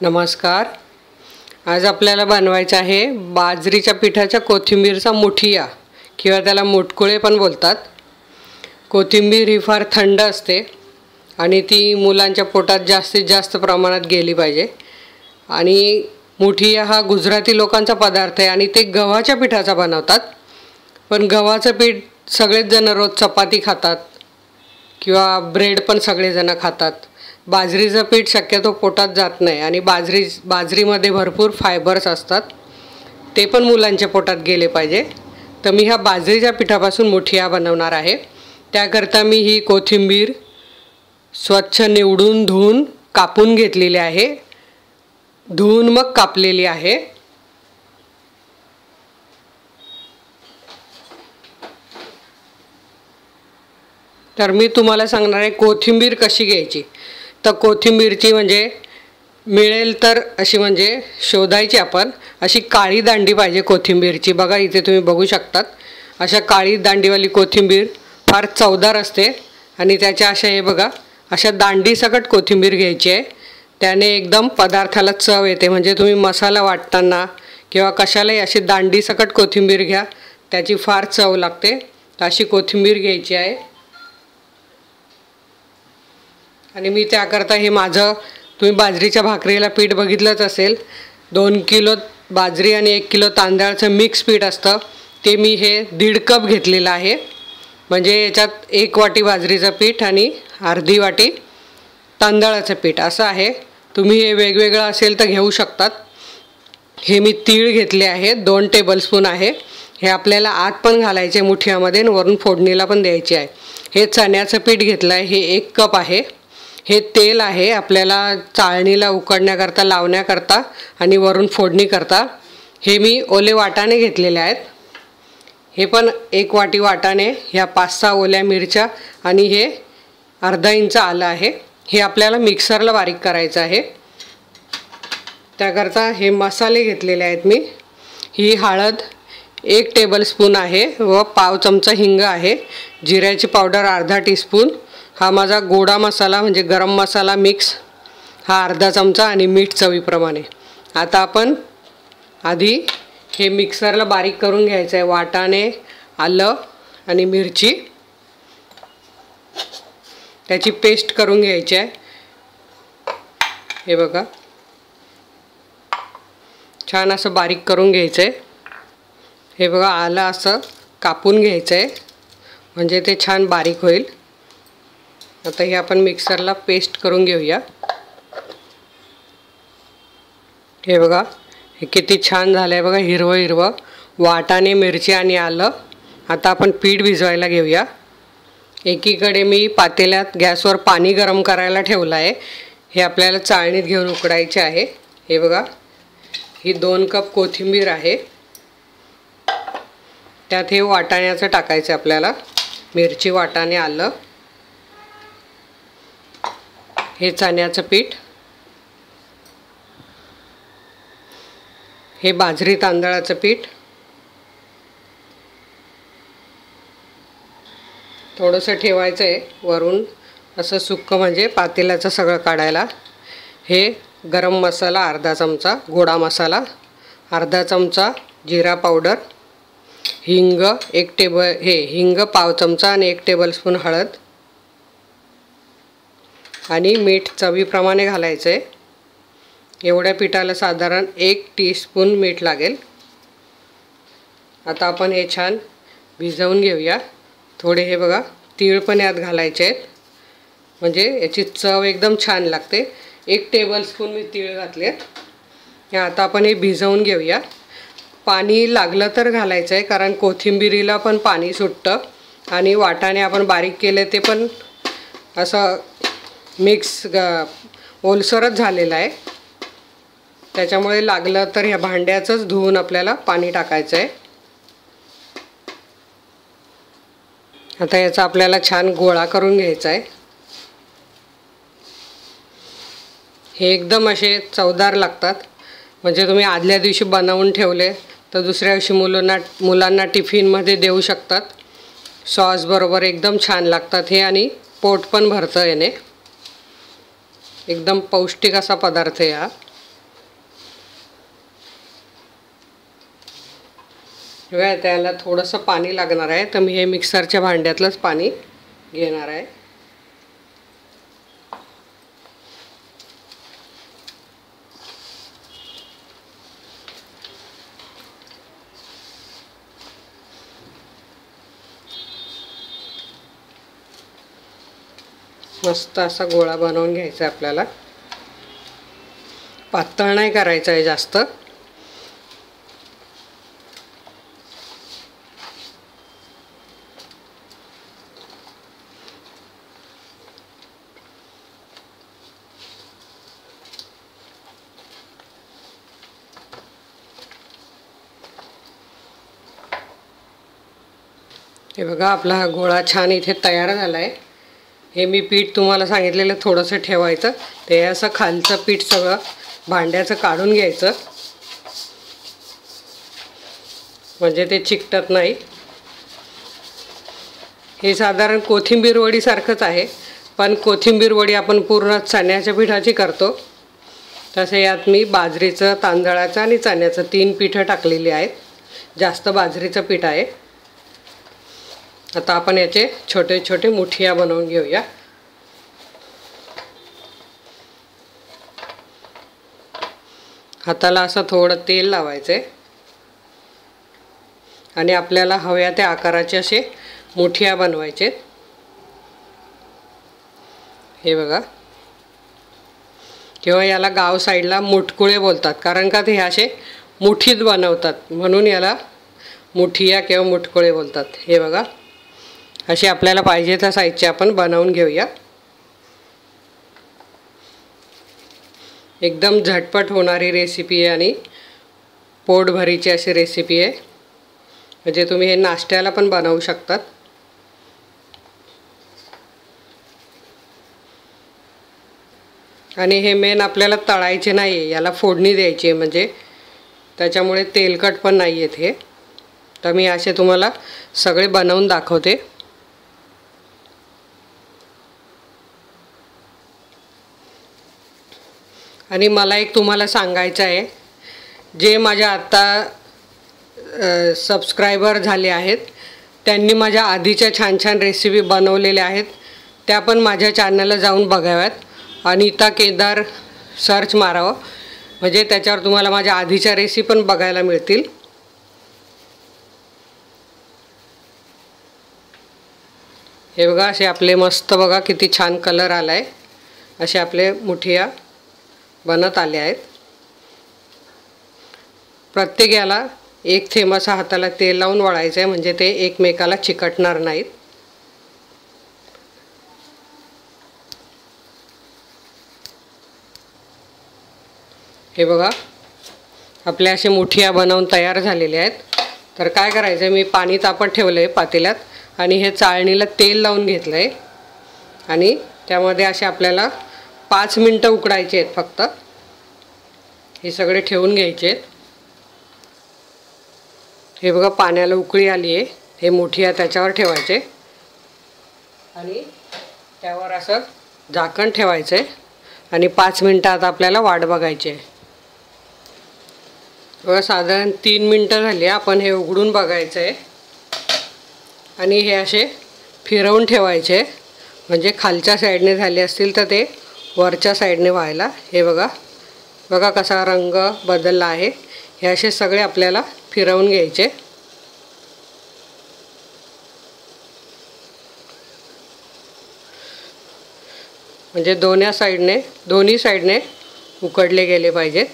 नमस्कार। आज आपल्याला बनवायचं आहे बाजरीच्या पिठाच्या कोथिंबीरचा मुठिया किंवा त्याला मुटकुळे पण बोलतात। कोथिंबीर ही फार थंड असते आणि ती मुलांच्या पोटात जास्तीत जास्त प्रमाणात गेली पाहिजे। आणि मुठिया हा गुजराती लोकांचा पदार्थ आहे आणि ते गव्हाच्या पिठाचा बनवतात। पण गव्हाचं पीठ सगळेच जण रोज चपाती खातात किंवा ब्रेड पण सगळे जण खातात। बाजरीचं पीठ शक्यतो पोटात जात नाही आणि बाजरीमध्ये भरपूर फायबर्स असतात, ते पण मुलांच्या पोटात गेले पाहिजे। तर मी ह्या बाजरीच्या पिठापासून मुठिया बनवणार आहे। त्याकरता मी ही कोथिंबीर स्वच्छ निवडून धुवून कापून घेतलेली आहे, धुवून मग कापलेली आहे। तर मी तुम्हाला सांगणार आहे कोथिंबीर कशी घ्यायची। तर कोथिंबीरची म्हणजे मिळेल तर अशी म्हणजे शोधायची आपण, अशी काळी दांडी पाहिजे कोथिंबीरची। बघा इथे तुम्ही बघू शकतात, अशा काळी दांडीवाली कोथिंबीर फार चवदार असते आणि त्याच्या अशा हे बघा अशा दांडी सकट कोथिंबीर घ्यायची आहे। त्याने एकदम पदार्थाला चव येते। म्हणजे तुम्ही मसाला वाटताना किंवा कशालाही अशी दांडी सकट कोथिंबीर घ्या, त्याची फार चव लागते। अशी कोथिंबीर घ्यायची आहे। आणि मी त्याकरता हे माझं तुम्ही बाजरीच्या भाकरीला पीठ बघितलंच असेल, 2 किलो बाजरी आणि 1 किलो तांदळाचं मिक्स पीठ असतं, ते मी हे 1.5 कप घेतलेलं आहे। म्हणजे याच्यात 1 वाटी बाजरीचं पीठ आणि अर्धी वाटी तांदळाचं पीठ असं आहे। तुम्ही हे वेगवेगळं असेल तर घेऊ शकतात। हे मी तीळ घेतले आहे, 2 टेबलस्पून आहे। हे आपल्याला आत पण घालायचे मुठियामध्ये आणि वरून फोडणीला पण द्यायची आहे। हे चण्याचं पीठ घेतलं आहे, हे 1 कप आहे। हे तेल आहे आपल्याला चाळणीला उकडण्याकरता लावण्याकरता आणि वरून फोडणी करता। हे मी ओले वाटाणे घेतलेले आहेत, हे पण 1 वाटी वाटाणे, ह्या 5-6 ओल्या मिरच्या आणि हे अर्धा इंच आलं आहे। हे आपल्याला मिक्सरला बारीक करायचं आहे। त्याकरता हे मसाले घेतलेले आहेत मी। ही हळद 1 टेबलस्पून आहे व पाव चमचा हिंग आहे। जिऱ्याची पावडर अर्धा टीस्पून। हा माझा गोडा मसाला म्हणजे गरम मसाला मिक्स हा अर्धा चमचा आणि मीठ चवीप्रमाणे। आता आपण आधी हे मिक्सरला बारीक करून घ्यायचं आहे। वाटाणे, आलं आणि मिरची त्याची पेस्ट करून घ्यायची आहे। हे बघा छान असं बारीक करून घ्यायचं आहे। हे बघा आलं असं कापून घ्यायचं आहे म्हणजे ते छान बारीक होईल। आता हे आपण मिक्सरला पेस्ट करून घेऊया। हे बघा हे किती छान झालं आहे बघा, हिरवं हिरवं वाटाणे, मिरची आणि आलं। आता आपण पीठ भिजवायला घेऊया। एकीकडे मी पातेल्यात गॅसवर पाणी गरम करायला ठेवलं आहे। हे आपल्याला चाळणीत घेऊन उकडायचे आहे। हे बघा ही 2 कप कोथिंबीर आहे, त्यात हे वाटाण्याचं टाकायचं आपल्याला, मिरची, वाटाणे, आलं, हे चण्याचं पीठ, हे बाजरी तांदळाचं पीठ, थोडंसं ठेवायचं आहे वरून असं सुक्क म्हणजे पातेल्याचं सगळं काढायला। हे गरम मसाला अर्धा चमचा, गोडा मसाला अर्धा चमचा, जिरा पावडर, हिंग हिंग पाव चमचा आणि 1 टेबलस्पून हळद आणि मीठ चवीप्रमाणे घालायचं आहे। एवढ्या पिठाला साधारण 1 टीस्पून मीठ लागेल। आता आपण हे छान भिजवून घेऊया। थोडे हे बघा तीळ पण यात घालायचे आहेत म्हणजे याची चव एकदम छान लागते। 1 टेबलस्पून मी तीळ घातलेत। आता आपण हे भिजवून घेऊया। पाणी लागलं तर घालायचं आहे कारण कोथिंबीरीला पण पाणी सुटतं आणि वाटाणे आपण बारीक केले ते पण असं मिक्स ओलसरच झालेलं आहे, त्याच्यामुळे लागलं तर ह्या भांड्याचंच धुवून आपल्याला पाणी टाकायचं आहे। आता याचा आपल्याला छान गोळा करून घ्यायचा आहे। हे एकदम असे चवदार लागतात, म्हणजे तुम्ही आदल्या दिवशी बनवून ठेवले तर दुसऱ्या दिवशी मुलांना टिफिनमध्ये देऊ शकतात। सॉस बरोबर एकदम छान लागतात हे आणि पोट पण भरतं याने। एकदम पौष्टिक असा पदार्थ आहे हा। बघा त्याला थोडंसं पाणी लागणार आहे, तर मी हे मिक्सरच्या भांड्यातलंच पाणी घेणार आहे. मस्त असा गोळा बनवून घ्यायचा आपल्याला. पातळ नाही करायचं आहे जास्त. हे बघा आपला हा गोळा छान इथे तयार झाला आहे. हे मी पीठ तुम्हाला सांगितलेलं थोडंसं ठेवायचं, ते असं खालचं पीठ सगळं भांड्याचं काढून घ्यायचं म्हणजे ते चिकटत नाही. हे साधारण कोथिंबीर वडीसारखंच आहे, पण कोथिंबीर वडी आपण पूर्ण चण्याच्या पिठाची करतो, तसे यात मी बाजरीचं, तांदळाचं आणि चण्याचं 3 पीठं टाकलेली आहेत. जास्त बाजरीचं पीठ आहे. आता आपण याचे छोटे छोटे मुठिया बनवून घेऊया. हाताला असं थोडं तेल लावायचे आणि आपल्याला हव्या त्या आकाराचे असे मुठिया बनवायचे. हे बघा, किंवा याला गाव साईडला मुटकुळे बोलतात, कारण का ते असे मुठीत बनवतात, म्हणून याला मुठिया किंवा मुटकुळे बोलतात. हे बघा, असे आपल्याला पाहिजे त्या साईजचे आपण बनवून घेऊया. एकदम झटपट होणारी रेसिपी आहे आणि पोटभरीची अशी रेसिपी आहे, म्हणजे तुम्ही हे नाश्त्याला पण बनवू शकतात. आणि हे मेन आपल्याला तळायचे नाही आहे, याला फोडणी द्यायची आहे, म्हणजे त्याच्यामुळे तेलकट पण नाही आहेत हे. तर मी असे तुम्हाला सगळे बनवून दाखवते. आणि मला एक तुम्हाला सांगायचं आहे, जे माझ्या आत्ता सबस्क्रायबर झाले आहेत त्यांनी माझ्या आधीच्या छान छान रेसिपी बनवलेल्या आहेत, त्या पण माझ्या चॅनलला जाऊन बघाव्यात. अनिता केदार सर्च मारावं, म्हणजे त्याच्यावर तुम्हाला माझ्या आधीच्या रेसिपी पण बघायला मिळतील. हे बघा, असे आपले मस्त बघा किती छान कलर आला आहे. असे आपले मुठिया बनत आले आहेत. प्रत्येक याला एक थेंब असा हाताला तेल लावून वळायचं आहे, म्हणजे ते एकमेकाला चिकटणार नाहीत. हे बघा, आपले असे मुठिया बनवून तयार झालेले आहेत. तर काय करायचं आहे, मी पाणी तापत ठेवलं आहे पातेल्यात आणि हे चाळणीला तेल लावून घेतलं आहे आणि त्यामध्ये असे आपल्याला 5 मिनटं उकडायचे आहेत फक्त. हे सगळे ठेवून घ्यायचे आहेत. हे बघा, पाण्याला उकळी आली आहे. हे मुठिया त्याच्यावर ठेवायचे आणि त्यावर असं झाकण ठेवायचं आहे आणि 5 मिनटात आपल्याला वाट बघायची आहे. बघा, साधारण 3 मिनटं झाली. आपण हे उघडून बघायचं आहे आणि हे असे फिरवून ठेवायचे, म्हणजे खालच्या साईडने झाले असतील तर ते वरच्या साईडने व्हायला. हे बघा, बघा कसा रंग बदलला आहे. हे असे सगळे आपल्याला फिरवून घ्यायचे. म्हणजे दोन्ही साईडने उकडले गेले पाहिजेत.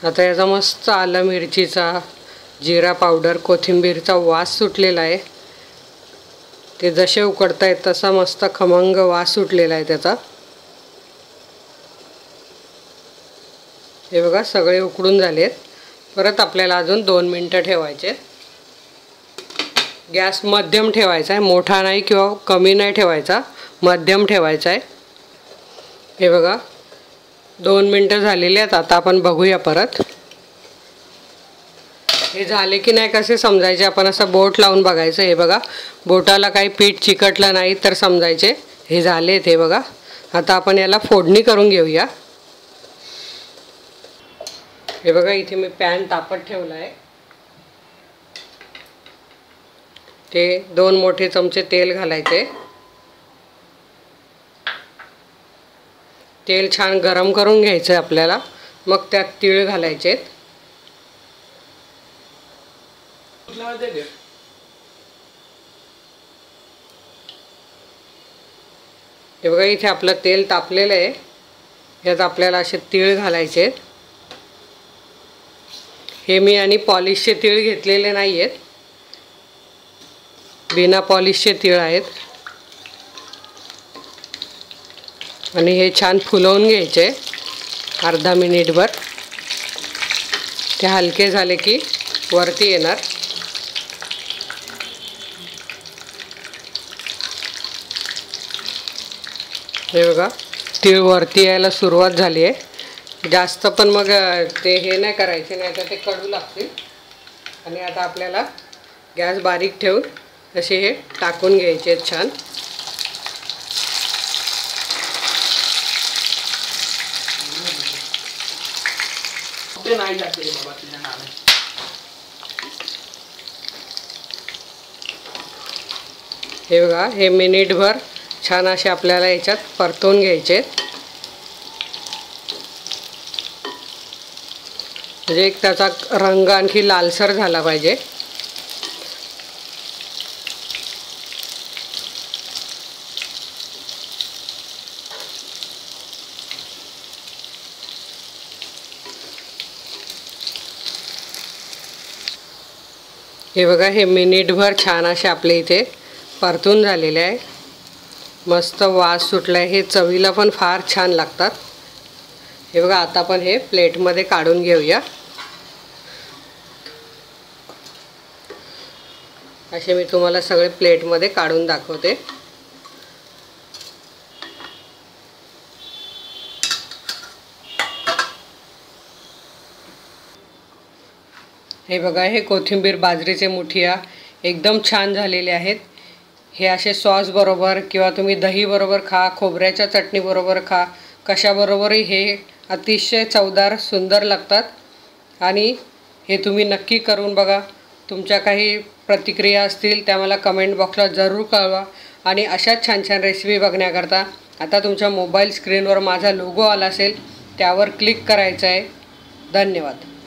आता याचा मस्त आलं मिरचीचा, जिरा पावडर, कोथिंबीरचा वास सुटलेला आहे. ते जसे उकडतायत तसा मस्त खमंग वास सुटलेला आहे त्याचा. हे बघा, सगळे उकडून झालेत. परत आपल्याला अजून 2 मिनटं ठेवायचे. गॅस मध्यम ठेवायचा आहे, मोठा नाही किंवा कमी नाही ठेवायचा, मध्यम ठेवायचा आहे. हे बघा, 2 मिनटं झालेली आहेत. आता आपण बघूया परत. हे झाले की नाही कसे समजायचे, आपण असं बोट लावून बघायचं. हे बघा, बोटाला काही पीठ चिकटलं नाही तर समजायचे हे झालेत. हे बघा, आता आपण याला फोडणी करून घेऊया. हे बघा, इथे मी पॅन तापत ठेवला आहे. ते 2 मोठे चमचे तेल घालायचे. तेल छान गरम करून घ्यायचं आपल्याला. मग त्यात तीळ घालायचे. हे बघा, इथे आपलं तेल तापलेलं आहे. यात आपल्याला असे तीळ घालायचे. हे मी आणि पॉलिशचे तीळ घेतलेले नाही आहेत, बिना पॉलिशचे तीळ आहेत. आणि हे छान फुलवून घ्यायचे अर्धा मिनिटभर. ते हलके झाले की वरती येणार. हे बघा, तीळ वरती यायला सुरुवात झाली आहे. जास्त पण मग ते हे नाही करायचे, नाही तर ते कडू लागतील. आणि आता आपल्याला गॅस बारीक ठेवून असे हे टाकून घ्यायचे आहेत छान. हे बघा, हे मिनिटभर छान असे आपल्याला याच्यात परतवून घ्यायचे. म्हणजे एक त्याचा रंग आणखी लालसर झाला पाहिजे. हे बघा, हे मिनिटभर छान असे आपले इथे परतून झालेले आहे. मस्त वास सुटला आहे. हे चवीला पण फार छान लागतात. हे बघा, आता आपण हे प्लेटमध्ये काढून घेऊया. असे मी तुम्हाला सगळे प्लेटमध्ये काढून दाखवते. हे बघा, हे कोथिंबीर बाजरीचे मुठिया एकदम छान झालेले आहेत. हे असे सॉस बरोबर किंवा तुम्ही दही बरोबर खा, खोबऱ्याच्या चटणी बरोबर खा, कशाबरोबरही हे अतिशय चवदार सुंदर लागतात. आणि हे तुम्ही नक्की करून बघा. तुमच्या काही प्रतिक्रिया असतील त्या मला कमेंट बॉक्सला जरूर कळवा. आणि अशाच छान छान रेसिपी बघण्याकरता आता तुमच्या मोबाईल स्क्रीनवर माझा लोगो आला असेल, त्यावर क्लिक करायचं आहे. धन्यवाद.